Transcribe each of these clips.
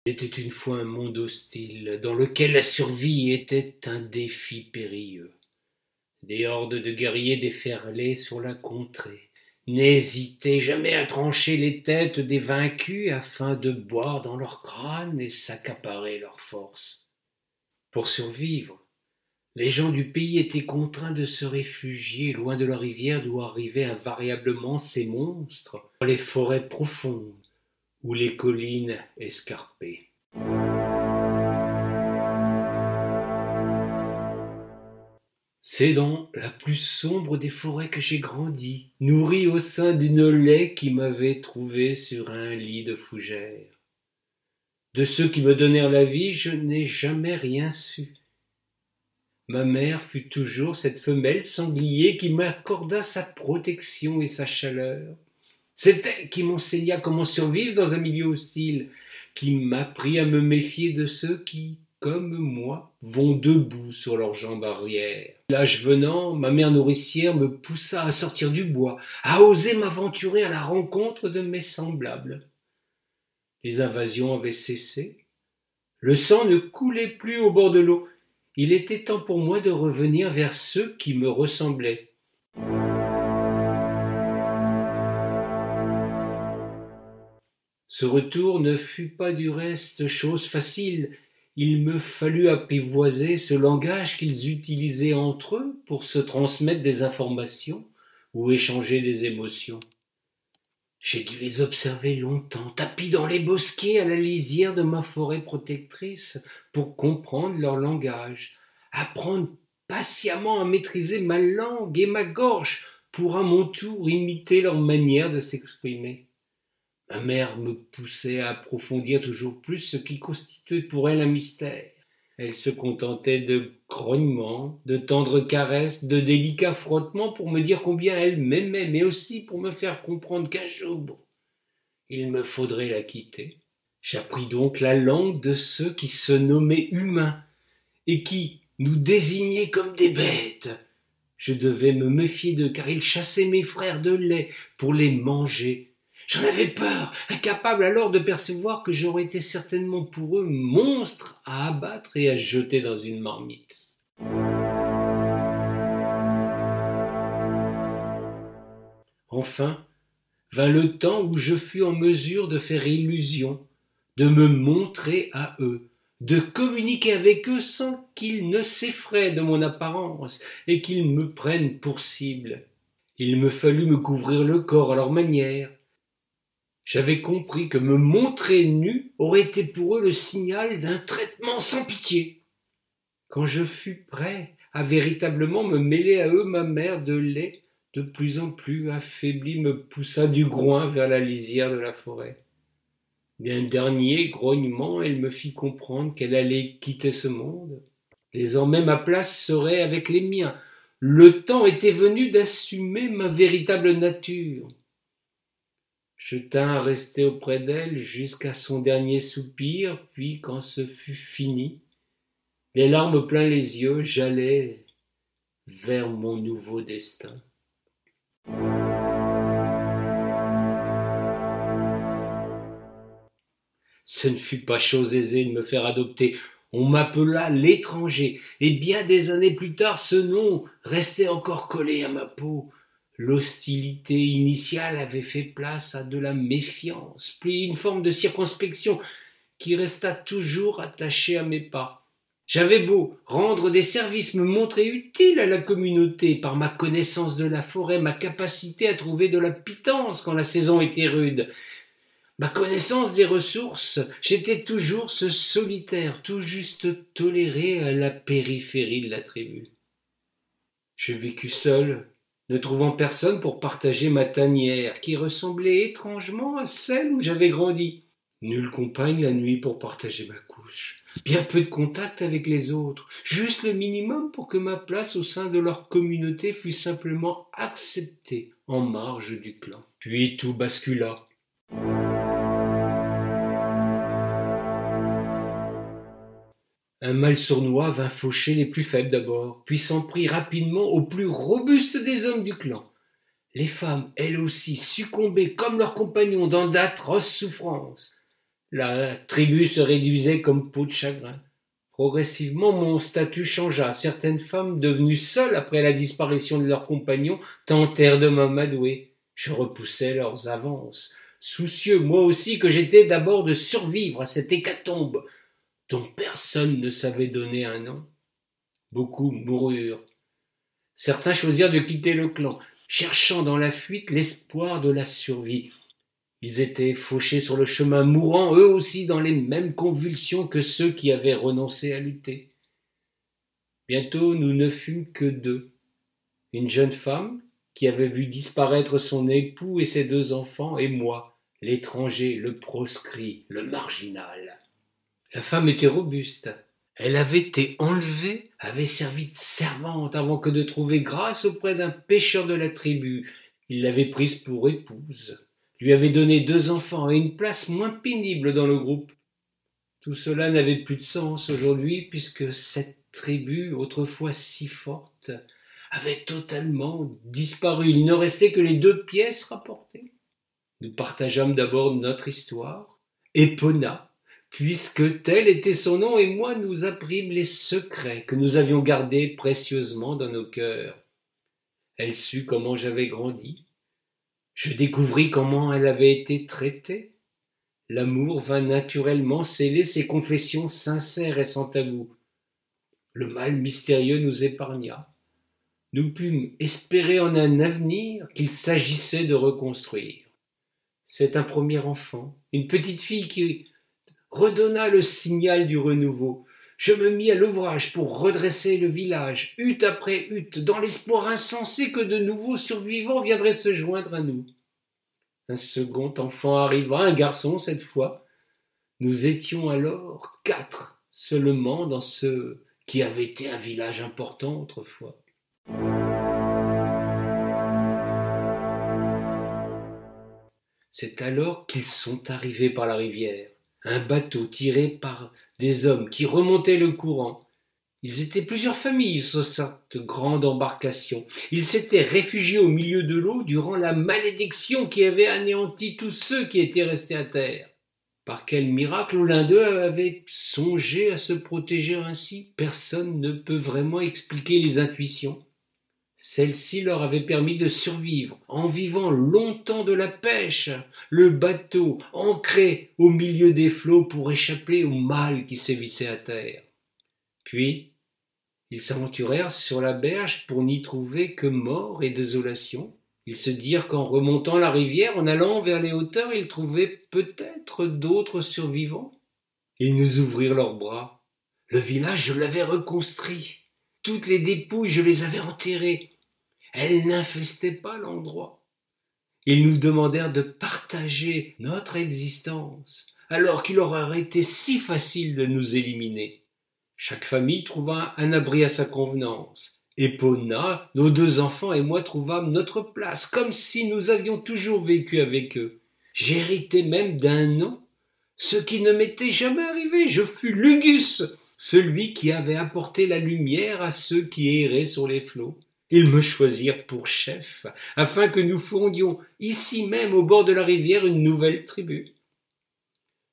Il était une fois un monde hostile, dans lequel la survie était un défi périlleux. Des hordes de guerriers déferlaient sur la contrée, n'hésitaient jamais à trancher les têtes des vaincus afin de boire dans leurs crânes et s'accaparer leurs forces. Pour survivre, les gens du pays étaient contraints de se réfugier loin de la rivière d'où arrivaient invariablement ces monstres, dans les forêts profondes ou les collines escarpées. C'est dans la plus sombre des forêts que j'ai grandi, nourri au sein d'une laie qui m'avait trouvé sur un lit de fougères. De ceux qui me donnèrent la vie, je n'ai jamais rien su. Ma mère fut toujours cette femelle sanglier qui m'accorda sa protection et sa chaleur. C'est elle qui m'enseigna comment survivre dans un milieu hostile, qui m'apprit à me méfier de ceux qui, comme moi, vont debout sur leurs jambes arrière. L'âge venant, ma mère nourricière me poussa à sortir du bois, à oser m'aventurer à la rencontre de mes semblables. Les invasions avaient cessé. Le sang ne coulait plus au bord de l'eau. Il était temps pour moi de revenir vers ceux qui me ressemblaient. Ce retour ne fut pas du reste chose facile. Il me fallut apprivoiser ce langage qu'ils utilisaient entre eux pour se transmettre des informations ou échanger des émotions. J'ai dû les observer longtemps, tapis dans les bosquets à la lisière de ma forêt protectrice, pour comprendre leur langage, apprendre patiemment à maîtriser ma langue et ma gorge pour à mon tour imiter leur manière de s'exprimer. Ma mère me poussait à approfondir toujours plus ce qui constituait pour elle un mystère. Elle se contentait de grognements, de tendres caresses, de délicats frottements pour me dire combien elle m'aimait, mais aussi pour me faire comprendre qu'un jour, il me faudrait la quitter. J'appris donc la langue de ceux qui se nommaient humains et qui nous désignaient comme des bêtes. Je devais me méfier d'eux car ils chassaient mes frères de lait pour les manger. J'en avais peur, incapable alors de percevoir que j'aurais été certainement pour eux monstre à abattre et à jeter dans une marmite. Enfin, vint le temps où je fus en mesure de faire illusion, de me montrer à eux, de communiquer avec eux sans qu'ils ne s'effraient de mon apparence et qu'ils me prennent pour cible. Il me fallut me couvrir le corps à leur manière. J'avais compris que me montrer nu aurait été pour eux le signal d'un traitement sans pitié. Quand je fus prêt à véritablement me mêler à eux, ma mère de lait, de plus en plus affaiblie, me poussa du groin vers la lisière de la forêt. D'un dernier grognement, elle me fit comprendre qu'elle allait quitter ce monde. Désormais, ma place serait avec les miens. Le temps était venu d'assumer ma véritable nature. Je tins à rester auprès d'elle jusqu'à son dernier soupir, puis quand ce fut fini, les larmes plein les yeux, j'allai vers mon nouveau destin. Ce ne fut pas chose aisée de me faire adopter. On m'appela l'étranger, et bien des années plus tard, ce nom restait encore collé à ma peau. L'hostilité initiale avait fait place à de la méfiance, puis une forme de circonspection qui resta toujours attachée à mes pas. J'avais beau rendre des services, me montrer utile à la communauté par ma connaissance de la forêt, ma capacité à trouver de la pitance quand la saison était rude, ma connaissance des ressources, j'étais toujours ce solitaire, tout juste toléré à la périphérie de la tribu. Je vécus seul, ne trouvant personne pour partager ma tanière, qui ressemblait étrangement à celle où j'avais grandi. Nulle compagne la nuit pour partager ma couche. Bien peu de contact avec les autres, juste le minimum pour que ma place au sein de leur communauté fût simplement acceptée en marge du clan. Puis tout bascula. Un mal sournois vint faucher les plus faibles d'abord, puis s'en prit rapidement aux plus robustes des hommes du clan. Les femmes, elles aussi, succombaient comme leurs compagnons dans d'atroces souffrances. La tribu se réduisait comme peau de chagrin. Progressivement, mon statut changea. Certaines femmes, devenues seules après la disparition de leurs compagnons, tentèrent de m'amadouer. Je repoussai leurs avances, soucieux, moi aussi, que j'étais d'abord de survivre à cette hécatombe dont personne ne savait donner un nom. Beaucoup moururent. Certains choisirent de quitter le clan, cherchant dans la fuite l'espoir de la survie. Ils étaient fauchés sur le chemin, mourant eux aussi dans les mêmes convulsions que ceux qui avaient renoncé à lutter. Bientôt nous ne fûmes que deux. Une jeune femme, qui avait vu disparaître son époux et ses 2 enfants, et moi, l'étranger, le proscrit, le marginal. La femme était robuste. Elle avait été enlevée, avait servi de servante avant que de trouver grâce auprès d'un pêcheur de la tribu. Il l'avait prise pour épouse, lui avait donné 2 enfants et une place moins pénible dans le groupe. Tout cela n'avait plus de sens aujourd'hui puisque cette tribu, autrefois si forte, avait totalement disparu. Il ne restait que les 2 pièces rapportées. Nous partageâmes d'abord notre histoire, Epona, puisque tel était son nom, et moi nous apprîmes les secrets que nous avions gardés précieusement dans nos cœurs. Elle sut comment j'avais grandi. Je découvris comment elle avait été traitée. L'amour vint naturellement sceller ses confessions sincères et sans tabou. Le mal mystérieux nous épargna. Nous pûmes espérer en un avenir qu'il s'agissait de reconstruire. C'est un premier enfant, une petite fille qui redonna le signal du renouveau. Je me mis à l'ouvrage pour redresser le village, hutte après hutte, dans l'espoir insensé que de nouveaux survivants viendraient se joindre à nous. Un second enfant arriva, un garçon cette fois. Nous étions alors 4 seulement dans ce qui avait été un village important autrefois. C'est alors qu'ils sont arrivés par la rivière. Un bateau tiré par des hommes qui remontaient le courant. Ils étaient plusieurs familles sur cette grande embarcation. Ils s'étaient réfugiés au milieu de l'eau durant la malédiction qui avait anéanti tous ceux qui étaient restés à terre. Par quel miracle l'un d'eux avait songé à se protéger ainsi? Personne ne peut vraiment expliquer les intuitions. Celle-ci leur avait permis de survivre en vivant longtemps de la pêche, le bateau ancré au milieu des flots pour échapper au mal qui sévissait à terre. Puis, ils s'aventurèrent sur la berge pour n'y trouver que mort et désolation. Ils se dirent qu'en remontant la rivière, en allant vers les hauteurs, ils trouvaient peut-être d'autres survivants. Ils nous ouvrirent leurs bras. Le village, je l'avais reconstruit. Toutes les dépouilles, je les avais enterrées. Elles n'infestaient pas l'endroit. Ils nous demandèrent de partager notre existence, alors qu'il leur aurait été si facile de nous éliminer. Chaque famille trouva un abri à sa convenance. Epona, nos 2 enfants et moi trouvâmes notre place, comme si nous avions toujours vécu avec eux. J'héritais même d'un nom, ce qui ne m'était jamais arrivé. Je fus Lugus, celui qui avait apporté la lumière à ceux qui erraient sur les flots. Ils me choisirent pour chef, afin que nous fondions ici même au bord de la rivière une nouvelle tribu.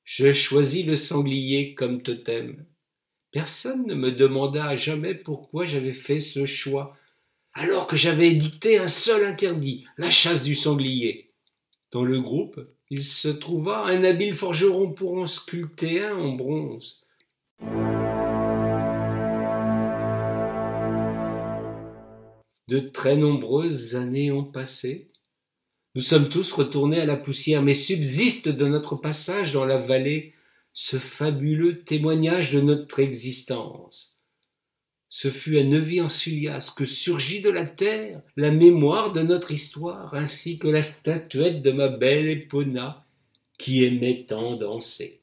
Je choisis le sanglier comme totem. Personne ne me demanda jamais pourquoi j'avais fait ce choix, alors que j'avais édicté un seul interdit, la chasse du sanglier. Dans le groupe, il se trouva un habile forgeron pour en sculpter un en bronze. De très nombreuses années ont passé. Nous sommes tous retournés à la poussière, mais subsiste de notre passage dans la vallée ce fabuleux témoignage de notre existence. Ce fut à Neuvy-en-Sullias que surgit de la terre la mémoire de notre histoire, ainsi que la statuette de ma belle Epona, qui aimait tant danser.